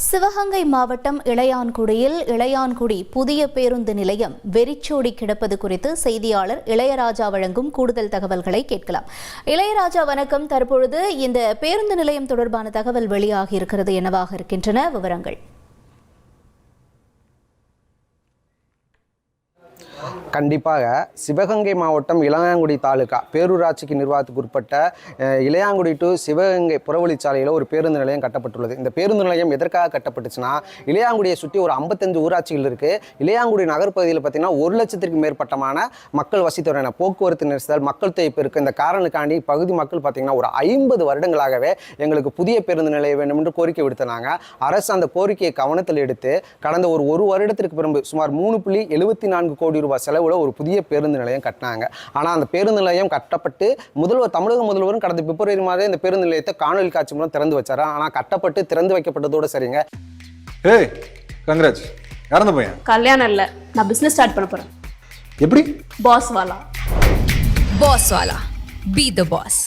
சிவகங்கை மாவட்டம் இளையான்குடியில் இளையான்குடி புதிய பேருந்து நிலையம் வெறிச்சோடி கிடப்பது குறித்து செய்தியாளர் இளையராஜா வழங்கும் கூடுதல் தகவல்களை கேட்கலாம். இளையராஜா வணக்கம். தற்பொழுது இந்த பேருந்து நிலையம் தொடர்பான தகவல் வெளியாகி இருக்கிறது, என்னவாக இருக்கின்றன விவரங்கள்? கண்டிப்பாக சிவகங்கை மாவட்டம் இளையான்குடி தாலுகா பேரூராட்சிக்கு நிர்வாகத்துக்கு உட்பட்ட இளையான்குடி டு சிவகங்கை புறவழிச்சாலையில் ஒரு பேருந்து நிலையம் கட்டப்பட்டுள்ளது. இந்த பேருந்து நிலையம் எதற்காக கட்டப்பட்டுச்சுன்னா, இளையான்குடியை சுற்றி ஒரு 55 ஊராட்சிகள் இருக்குது. இளையான்குடி நகர்ப்பகுதியில் பார்த்திங்கன்னா 1 லட்சத்திற்கு மேற்பட்டமான மக்கள் வசித்துறையின போக்குவரத்து நெரிசல் மக்கள் தேய்ப்பு இருக்குது. இந்த காரணக்காண்டி பகுதி மக்கள் பார்த்திங்கன்னா ஒரு 50 வருடங்களாகவே எங்களுக்கு புதிய பேருந்து நிலையம் வேண்டும் என்று கோரிக்கை விடுத்தாங்க. அரசு அந்த கோரிக்கையை கவனத்தில் எடுத்து கடந்த ஒரு வருடத்திற்கு பிறகு சுமார் 3.74 கோடி ரூபாய் செலவுல ஒரு புதிய பேருந்து நிலையம் கட்டினாங்க. ஆனால் அந்த பேருந்து நிலையம் கட்டப்பட்டு தமிழக முதல்வரும் கடந்த பிப்ரவரி மாதம் இந்த பேருந்து நிலையத்தை காணொலி காட்சி மூலம் திறந்து வச்சாரு. ஆனால் கட்டப்பட்டு திறந்து வைக்கப்பட்டதோட சரிங்க. ஏய் கங்க்ராட்ஸ். யார் அந்த பையன்? கல்யாணம் இல்ல, நான் பிசினஸ் ஸ்டார்ட் பண்ண போறேன். எப்படி? பாஸ் வாலா. Be the boss.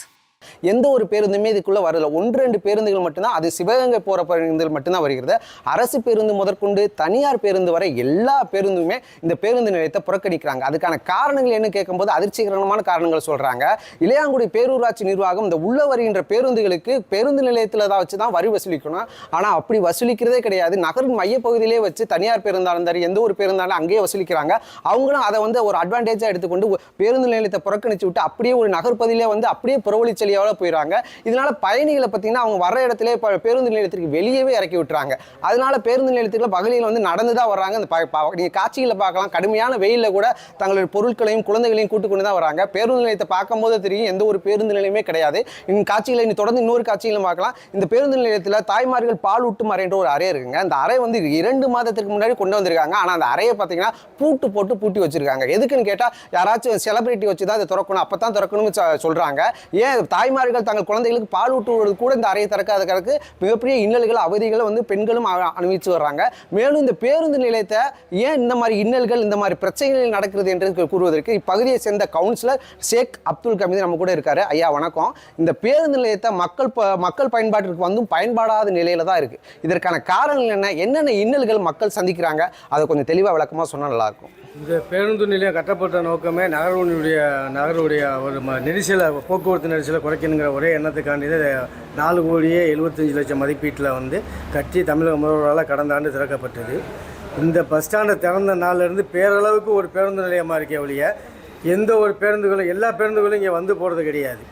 எந்த ஒரு பேருந்துமே இதுக்குள்ளே வரல. 1-2 பேருந்துகள் மட்டும்தான், அது சிவகங்கை போகிற பேருந்துகள் மட்டும்தான் வருகிறது. அரசு பேருந்து முதற்கொண்டு தனியார் பேருந்து வரை எல்லா பேருந்துமே இந்த பேருந்து நிலையத்தை புறக்கணிக்கிறாங்க. அதுக்கான காரணங்கள் என்ன கேட்கும்போது அதிர்ச்சிகரமான காரணங்கள் சொல்கிறாங்க. இளையான்குடி பேரூராட்சி நிர்வாகம் இந்த உள்ள வருகின்ற பேருந்துகளுக்கு பேருந்து நிலையத்தில் தான் வச்சு தான் வரி வசூலிக்கணும். ஆனால் அப்படி வசூலிக்கிறதே கிடையாது. நகரின் மையப்பகுதியிலே வச்சு தனியார் பேருந்தாலும் சரி எந்த ஒரு பேருந்தாலும் அங்கேயே வசூலிக்கிறாங்க. அவங்களும் அதை ஒரு அட்வான்டேஜாக எடுத்துக்கொண்டு பேருந்து நிலையத்தை புறக்கணிச்சு விட்டு அப்படியே ஒரு நகர்ப்பகுதியிலே அப்படியே புறவழிச்சலியால் போயிடுறாங்க. இதனால பயணிகளை பார்த்தீங்கன்னா அவங்க வர இடத்துல பேருந்து நிலையத்திற்கு வெளியவே இறக்கி விட்டுறாங்க. அதனால பேருந்து நிலையத்துக்குள்ள பகலில் நடந்து தான் வர்றாங்க. நீங்க காட்சிகளை பார்க்கலாம். கடுமையான வெயிலில் கூட தங்களுடைய பொருட்களையும் குழந்தைகளையும் கூட்டு கொண்டு தான் வராங்க. பேருந்து நிலையத்தை பார்க்கும்போது தெரியும் எந்த ஒரு பேருந்து நிலையமே கிடையாது. காட்சிகளை தொடர்ந்து இன்னொரு காட்சிகளும் பார்க்கலாம். இந்த பேருந்து நிலையத்தில் தாய்மார்கள் பால் ஊட்டு அறைன்ற ஒரு அறை இருக்குங்க. அந்த அறை 2 மாதத்துக்கு முன்னாடி கொண்டு வந்திருக்காங்க. ஆனால் அந்த அறையை பார்த்தீங்கன்னா பூட்டி வச்சிருக்காங்க. எதுக்குன்னு கேட்டால் யாராச்சும் செலிபிரிட்டி வச்சு தான் அதை திறக்கணும், அப்போ தான் திறக்கணும்னு சொல்றாங்க. ஏன் தாய்மார்கள் தங்கள் குழந்தைகளுக்கு பால் ஊட்டுவது கூட இந்த அறையை திறக்காதற்கு மிகப்பெரிய இன்னல்கள் அவதிகளை பெண்களும் அனுபவிச்சு வர்றாங்க. மேலும் இந்த பேருந்து நிலையத்தை ஏன் இந்த மாதிரி இன்னல்கள் இந்த மாதிரி பிரச்சனைகள் நடக்கிறது என்று கூறுவதற்கு இப்பகுதியை சேர்ந்த கவுன்சிலர் ஷேக் அப்துல் கமீது நம்ம கூட இருக்காரு. ஐயா வணக்கம். இந்த பேருந்து நிலையத்தை மக்கள் பயன்பாட்டிற்கு பயன்படாத நிலையில தான் இருக்கு. இதற்கான காரணங்கள் என்னென்ன இன்னல்கள் மக்கள் சந்திக்கிறாங்க, அதை கொஞ்சம் தெளிவாக விளக்கமாக சொன்னால் நல்லா இருக்கும். இந்த பேருந்து நிலையம் கட்டப்பட்ட நோக்கமே நகருடைய ஒரு நெரிசலை போக்குவரத்து நெரிசலை குறைக்கணுங்கிற ஒரே எண்ணத்துக்காண்டி 4,75,00,000 மதிப்பீட்டில் கட்டி தமிழக முதல்வரால் கடந்த ஆண்டு திறக்கப்பட்டது. இந்த பஸ் ஸ்டாண்டை திறந்த நாளிலிருந்து பேரளவுக்கு ஒரு பேருந்து நிலையமாக இருக்கே ஒழிய எந்த ஒரு எல்லா பேருந்துகளும் இங்கே போகிறது கிடையாது.